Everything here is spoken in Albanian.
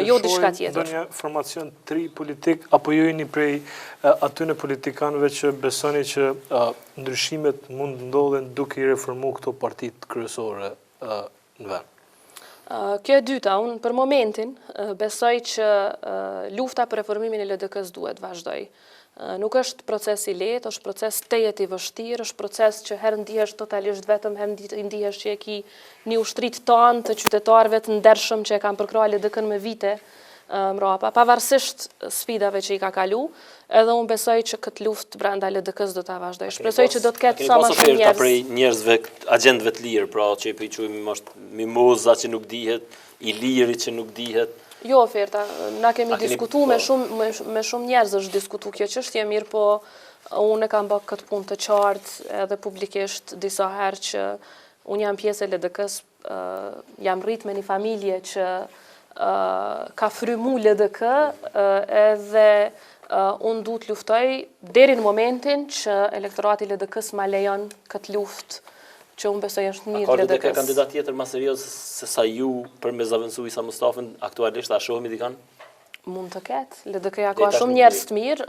jo diçka tjetër. Ndonjë formacion tri politik, apo ju jeni prej atyne politikanëve që besoni që ndryshimet mund ndodhen duke i reformu këto partit kryesore në vend? Kjo e dyta, unë për momentin besoj që lufta për reformimin e LDK-s duhet vazhdoj. Nuk është proces i lehtë, është proces tejet i vështirë, është proces që herë ndihesh totalisht vetëm, herë ndihesh që e ki një ushtrit tanë të qytetarëve të ndershëm që e kanë përkrahur LDK-n me vite mrapa, pavarësisht sfidave që i ka kalu, edhe unë besoj që këtë luftë brenda LDK-s do ta vazhdoj. Shpresoj që do të ketë sa më shumë njerëz. Prej njerëzve, agjentëve të lirë, pra që i quajmë mimoza që nuk dihet, i liri që nuk dihet. Jo oferta, na kemi diskutu me shumë njerëz është diskutu kjo çështje, mirë po unë e kam bërë këtë punë të qartë edhe publikisht disa herë që unë jam pjesë e LDK-s, jam rrit me një familje që ka frymu LDK edhe unë du të luftoj deri në momentin që elektorati LDK-s ma lejon këtë luftë që unë besoj është mirë LDK-s. Ka kandidat tjetër më serioz se sa ju për me zavendësu Isa Mustafën aktualisht, a shohemi dikan? Mund të ketë. LDK-ja ka shumë njerëz të mirë.